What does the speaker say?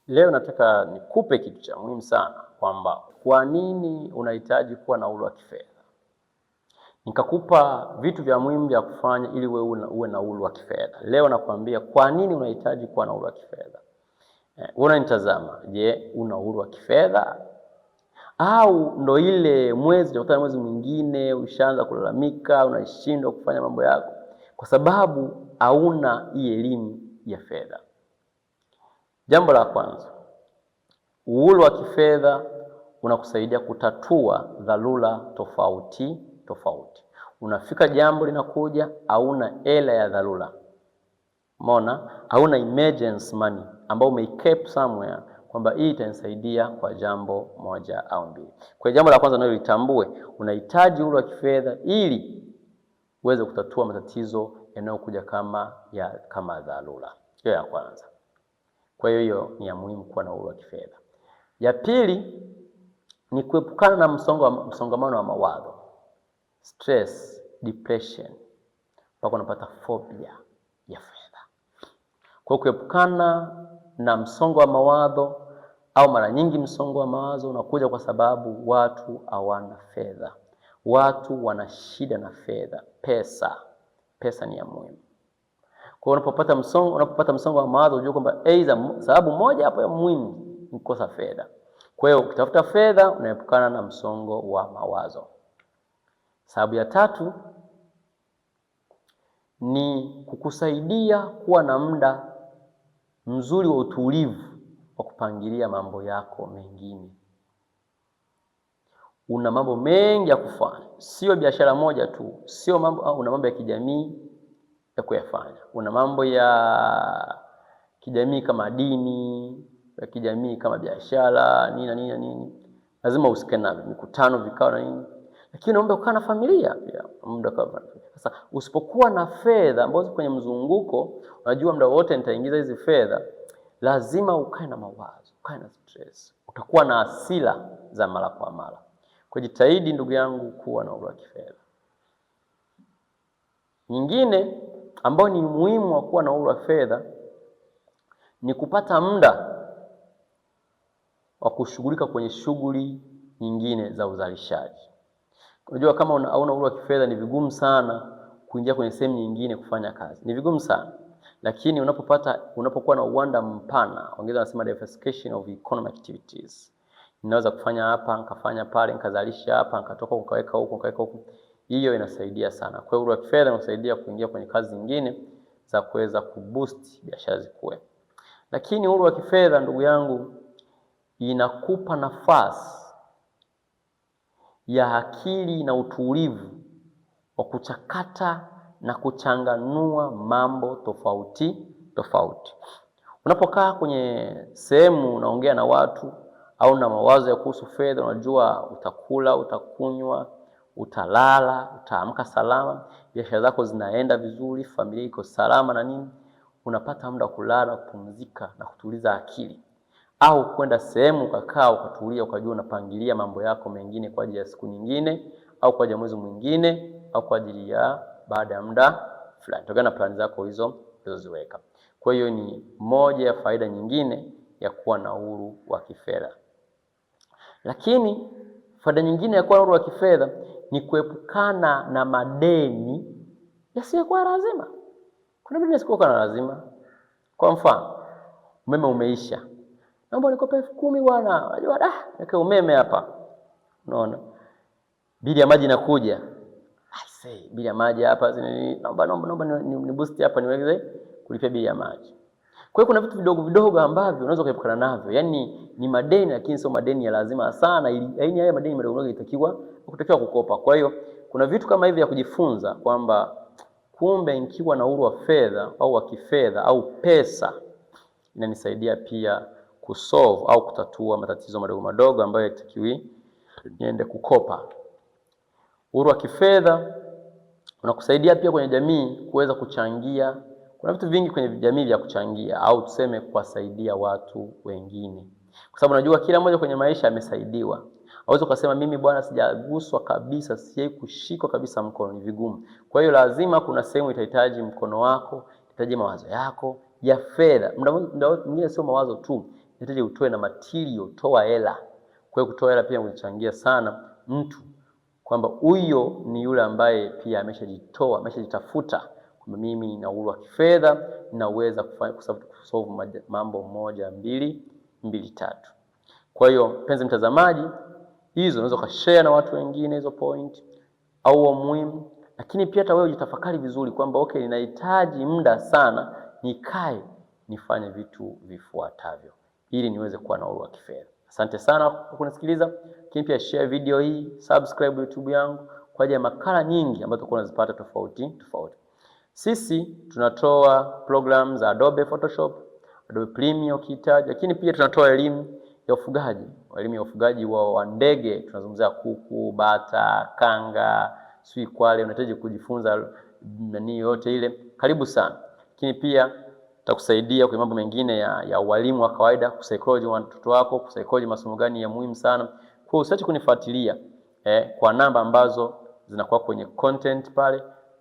Leo nataka nikupe kitu cha muhimu sana kwamba kwa nini unahitaji kuwa na uhuru wa kifedha. Nikakupa vitu vya muhimu vya kufanya ili uwe na uhuru wa kifedha. Leo nakwambia kwa nini unahitaji kuwa na uhuru wa kifedha. Unanitazama, je, una uhuru wa kifedha? Au ndo ile mwezi mwingine ushaanza kulalamika, unashindwa kufanya mambo yako kwa sababu hauna hii elimu ya fedha. Jambo la kwanza, uhuru wa kifedha unakusaidia kutatua dharura tofauti. Unafika jambo linakuja, hauna hela ya dharura. Umeona? Hauna emergency money ambao umeikeep somewhere kwamba hii itanisaidia kwa jambo moja au mbili. Kwa jambo la kwanza nalo litambue, unahitaji uhuru wa kifedha ili uweze kutatua matatizo yanayokuja kama dharura. Hiyo ya kwanza. Kwa hiyo ni ya muhimu kuwa na uhuru wa kifedha. Ya pili ni kuepukana na msongamano wa mawazo, stress, depression, mpaka unapata phobia ya fedha. Kwa kuepukana na msongo wa mawazo, au mara nyingi msongo wa mawazo unakuja kwa sababu watu hawana fedha. Watu wana shida na fedha, pesa ni ya muhimu. Kwa unapopata msongo wa mawazo unajua kwamba sababu moja hapo ya muhimu ni kukosa fedha. Kwa hiyo ukitafuta fedha unaepukana na msongo wa mawazo. Sababu ya tatu ni kukusaidia kuwa na muda mzuri wa utulivu wa kupangilia mambo yako mengine. Una mambo mengi ya kufanya, sio biashara moja tu, una mambo ya kijamii ya kuyafanya. Una mambo ya kijamii kama dini, ya kijamii kama biashara, nini. Lazima usike na mikutano, vikao na nini. Lakini unaomba kukaa na familia pia, muda kwa. Sasa usipokuwa na fedha ambazo kwenye mzunguko, unajua muda wote nitaingiza hizi fedha, lazima ukae na mawazo, ukae na stress. Utakuwa na hasira za mara kwa mara. Kwa jitahidi ndugu yangu kuwa na uhuru wa kifedha. Nyingine ambayo ni muhimu wa kuwa na uhuru wa fedha ni kupata muda wa kushughulika kwenye shughuli nyingine za uzalishaji. Unajua kama hauna uhuru wa kifedha ni vigumu sana kuingia kwenye sehemu nyingine kufanya kazi. Ni vigumu sana. Lakini unapokuwa na uwanda mpana, wengine wanasema diversification of economic activities. Ninaweza kufanya hapa, nikafanya pale, nikazalisha hapa, nikatoka nikaweka huko. Hiyo inasaidia sana. Kwa hiyo uhuru wa kifedha unasaidia kuingia kwenye kazi nyingine za kuweza kuboost biashara zikue. Lakini uhuru wa kifedha ndugu yangu inakupa nafasi ya akili na utulivu wa kuchakata na kuchanganua mambo tofauti. Unapokaa kwenye sehemu unaongea na watu au na mawazo ya kuhusu fedha, unajua utakula, utakunywa, utalala, utaamka salama, biashara zako zinaenda vizuri, familia iko salama na nini. Unapata muda kulala, kupumzika na kutuliza akili. Au kwenda sehemu ukakaa ukatulia, ukajua unapangilia mambo yako mengine kwa ajili ya siku nyingine, au kwa ajili ya mwezi mwingine, au kwa ajili ya baada ya muda fulani. Tokana na plani zako hizo ulizoziweka. Kwa hiyo ni moja ya faida nyingine ya kuwa na uhuru wa kifedha. Lakini faida nyingine ya kuwa na uhuru wa kifedha ni kuepukana na madeni yasiyokuwa lazima. Kuna madeni yasiyokuwa na lazima. Kwa mfano, umeme umeisha. Naomba nikope 10,000 bwana. Unajua weka umeme hapa. Unaona? Bili ya maji inakuja. Bili ya maji hapa naomba ni boost hapa niweze kulipia bili ya maji. Kwa hiyo kuna vitu vidogo ambavyo unaweza kuepukana navyo. Yaani ni madeni lakini sio madeni ya lazima sana. Yaani haya madeni madogo itakiwa kukopa. Kwa hiyo kuna vitu kama hivi ya kujifunza kwamba kumbe nikiwa na uhuru wa fedha au wa kifedha au pesa inanisaidia pia kusolve au kutatua matatizo madogo ambayo yatakiwi niende kukopa. Uhuru wa kifedha unakusaidia pia kwenye jamii kuweza kuchangia. Kuna vitu vingi kwenye jamii vya kuchangia au tuseme kuwasaidia watu wengine. Kwa sababu unajua kila mmoja kwenye maisha amesaidiwa. Hauwezi kusema mimi bwana sijaguswa kabisa, sijai kushikwa kabisa mkono, ni vigumu. Kwa hiyo lazima kuna sehemu itahitaji mkono wako, itahitaji mawazo yako ya fedha. Muda mwingine sio mawazo tu, inahitaji utoe na material, toa hela. Kwa hiyo kutoa hela pia kunachangia sana mtu kwamba huyo ni yule ambaye pia ameshajitoa, ameshajitafuta kwamba mimi nina uhuru wa kifedha, ninaweza kusolve mambo 1, 2, 3. Kwa hiyo mpenzi mtazamaji, hizo unaweza kushare na watu wengine hizo point au muhimu, lakini pia hata wewe ujitafakari vizuri kwamba okay, ninahitaji muda sana nikae nifanye vitu vifuatavyo ili niweze kuwa na uhuru wa kifedha. Asante sana kwa kunisikiliza. Lakini pia share video hii, subscribe YouTube yangu kwa ajili ya makala nyingi ambazo tutakuwa tunazipata tofauti. Sisi tunatoa programs za Adobe Photoshop, Adobe Premiere ukihitaji, lakini pia tunatoa elimu ya ufugaji wa ndege. Tunazungumzia kuku, bata, kanga, kwale. Unahitaji kujifunza nani yote ile, karibu sana. Lakini pia tutakusaidia kwa mambo mengine ya walimu wa kawaida, psychology wa watoto wako, psychology masomo gani ya muhimu sana. Kwa usiache kunifuatilia kwa namba ambazo zinakuwa kwenye content pale.